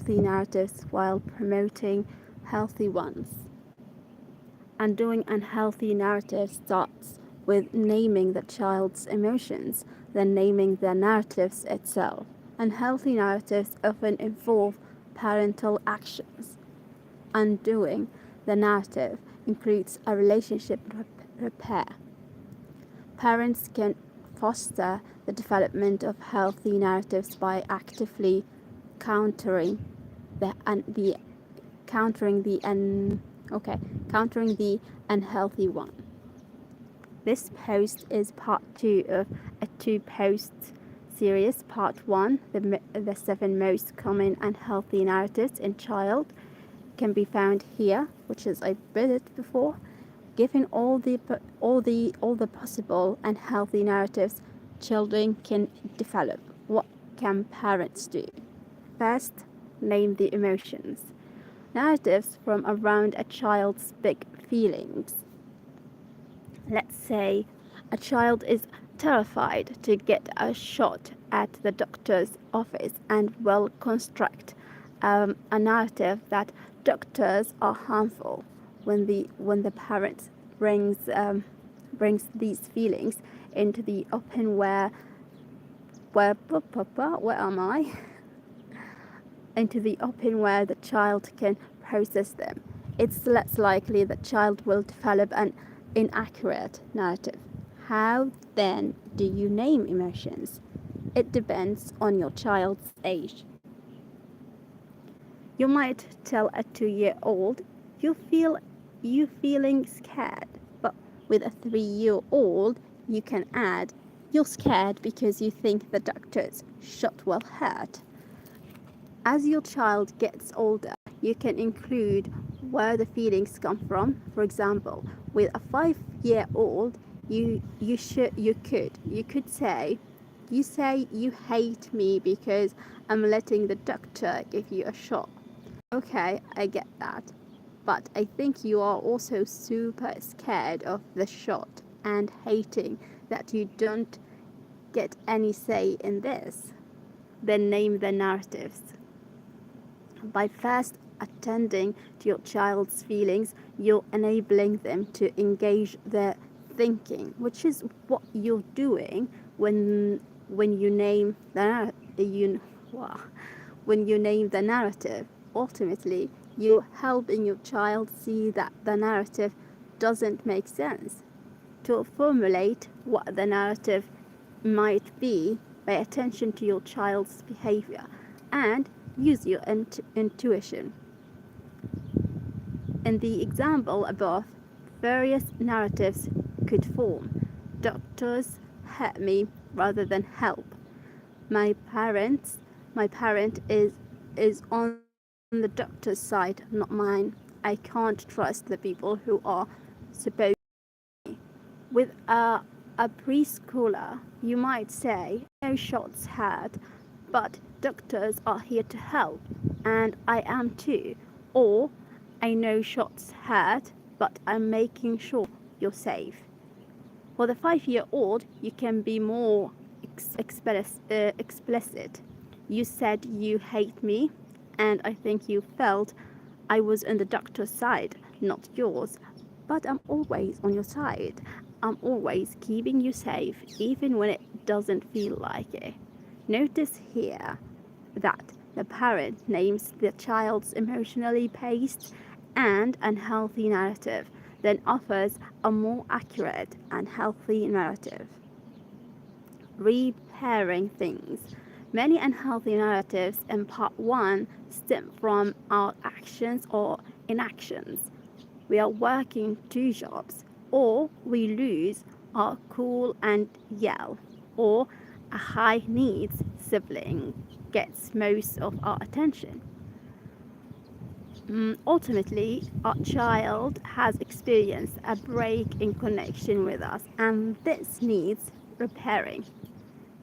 unhealthy narratives while promoting healthy ones. Undoing unhealthy narratives starts with naming the child's emotions, then naming the narratives itself. Unhealthy narratives often involve parental actions. Undoing the narrative includes a relationship repair. Parents can foster the development of healthy narratives by actively countering the unhealthy one. This post is part 2 of a 2-post series. Part 1, the 7 most common unhealthy narratives in child, can be found here, which is I read it before. Given all the possible unhealthy narratives children can develop, what can parents do? First, name the emotions. Narratives from around a child's big feelings. Let's say a child is terrified to get a shot at the doctor's office and will construct a narrative that doctors are harmful. When the parent brings these feelings into the open into the open where the child can process them, it's less likely the child will develop an inaccurate narrative. How then do you name emotions? It depends on your child's age. You might tell a 2-year-old you feeling scared, but with a 3-year-old you can add you're scared because you think the doctor's shot will hurt. As your child gets older, you can include where the feelings come from. For example, with a 5-year-old, you could say, you say you hate me because I'm letting the doctor give you a shot. Okay, I get that. But I think you are also super scared of the shot and hating that you don't get any say in this. Then name the narratives. By first attending to your child's feelings, you're enabling them to engage their thinking, which is what you're doing when you name the narrative. Ultimately, you're helping your child see that the narrative doesn't make sense. To formulate what the narrative might be, pay attention to your child's behavior and use your intuition. In the example above, various narratives could form. Doctors hurt me rather than help. My parent is on the doctor's side, not mine. I can't trust the people who are supposed to be. With a preschooler, you might say, no shots hurt, but doctors are here to help, and I am too. Or, I know shots hurt, but I'm making sure you're safe. For the 5-year-old, you can be more explicit. You said you hate me, and I think you felt I was on the doctor's side, not yours. But I'm always on your side. I'm always keeping you safe, even when it doesn't feel like it. Notice here that the parent names the child's emotionally paced and unhealthy narrative, then offers a more accurate and healthy narrative. Repairing things. Many unhealthy narratives in part 1 stem from our actions or inactions. We are working 2 jobs, or we lose our cool and yell, or a high needs sibling gets most of our attention. Ultimately, our child has experienced a break in connection with us, and this needs repairing.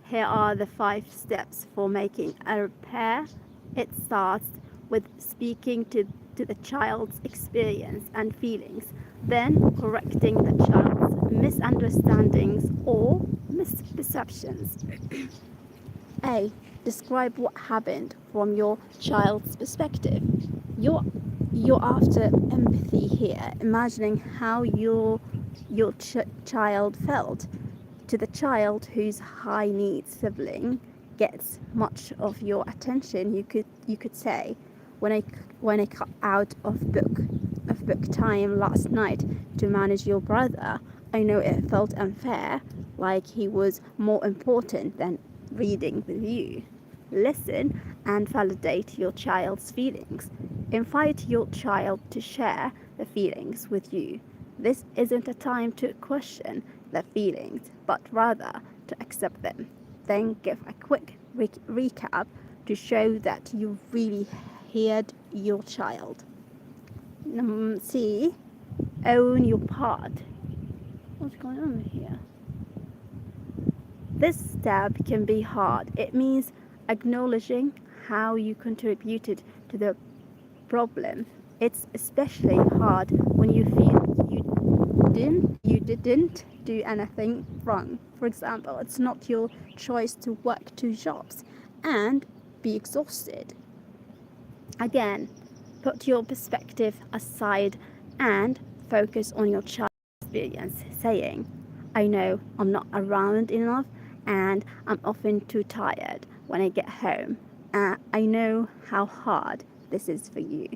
Here are the 5 steps for making a repair. It starts with speaking to the child's experience and feelings, then correcting the child's misunderstandings or misperceptions. A. Describe what happened from your child's perspective. You're after empathy here, imagining how your child felt. To the child whose high needs sibling gets much of your attention, you could say, when I cut out of book time last night to manage your brother, I know it felt unfair, like he was more important than reading with you. Listen and validate your child's feelings. Invite your child to share the feelings with you. This isn't a time to question their feelings, but rather to accept them. Then give a quick recap to show that you really heard your child. C. Own your part. What's going on here? This step can be hard. It means acknowledging how you contributed to the problem. It's especially hard when you feel you didn't do anything wrong. For example, it's not your choice to work 2 jobs and be exhausted. Again, put your perspective aside and focus on your child's experience, saying, I know I'm not around enough and I'm often too tired when I get home. I know how hard this is for you.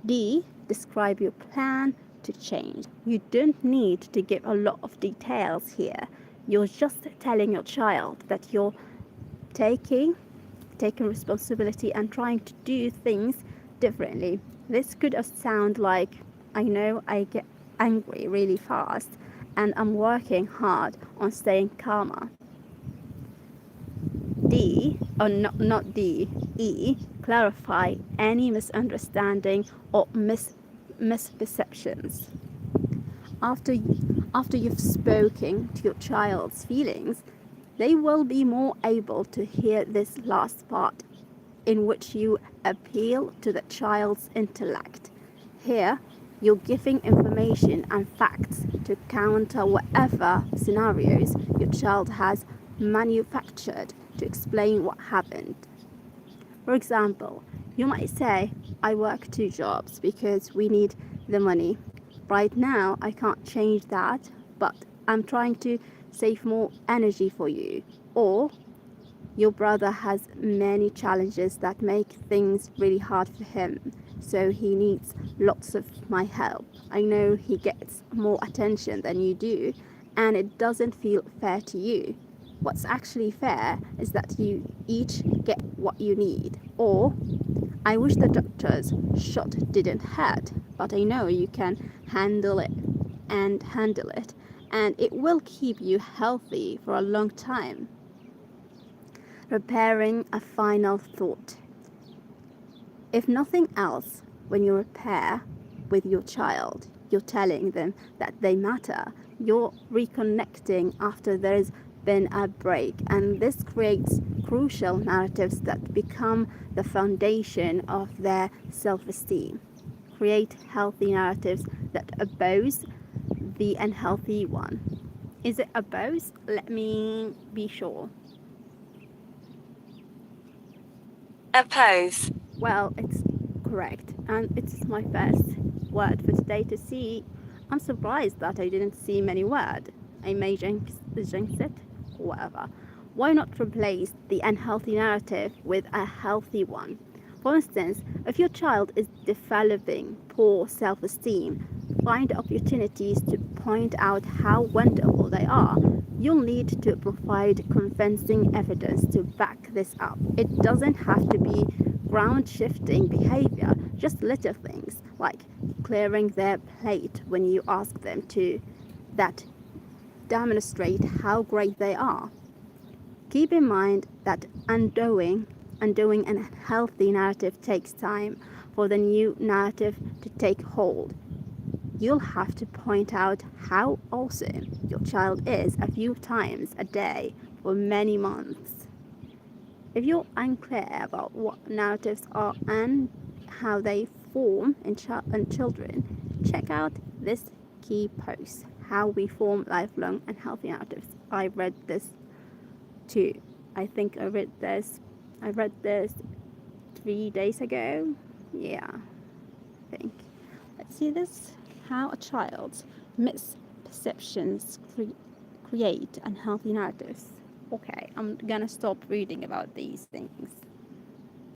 D. Describe your plan to change. You don't need to give a lot of details here. You're just telling your child that you're taking responsibility and trying to do things differently. This could sound like, I know I get angry really fast and I'm working hard on staying calmer. D, or not D, E, clarify any misunderstanding or misperceptions. After you've spoken to your child's feelings, they will be more able to hear this last part, in which you appeal to the child's intellect. Here, you're giving information and facts to counter whatever scenarios your child has manufactured to explain what happened. For example, you might say, I work 2 jobs because we need the money. Right now, I can't change that, but I'm trying to save more energy for you. Or, your brother has many challenges that make things really hard for him, so he needs lots of my help. I know he gets more attention than you do, and it doesn't feel fair to you. What's actually fair is that you each get what you need. Or, I wish the doctor's shot didn't hurt, but I know you can handle it, and it will keep you healthy for a long time. Preparing a final thought. If nothing else, when you repair with your child, you're telling them that they matter. You're reconnecting after there's been a break, and this creates crucial narratives that become the foundation of their self-esteem. Create healthy narratives that oppose the unhealthy one. Is it oppose? Let me be sure. Oppose. Well, it's correct, and it's my first word for today to see. I'm surprised that I didn't see many words. I may jinx it, whatever. Why not replace the unhealthy narrative with a healthy one? For instance, if your child is developing poor self-esteem, find opportunities to point out how wonderful they are. You'll need to provide convincing evidence to back this up. It doesn't have to be ground-shifting behavior, just little things like clearing their plate when you ask them to, that demonstrate how great they are. Keep in mind that undoing an unhealthy narrative takes time for the new narrative to take hold. You'll have to point out how awesome your child is a few times a day for many months. If you're unclear about what narratives are and how they form in children, check out this key post, How We Form Lifelong and Healthy Narratives. I read this too. I think I read this 3 days ago. Yeah, I think. Let's see this. How a child's misperceptions create unhealthy narratives. Okay, I'm gonna stop reading about these things.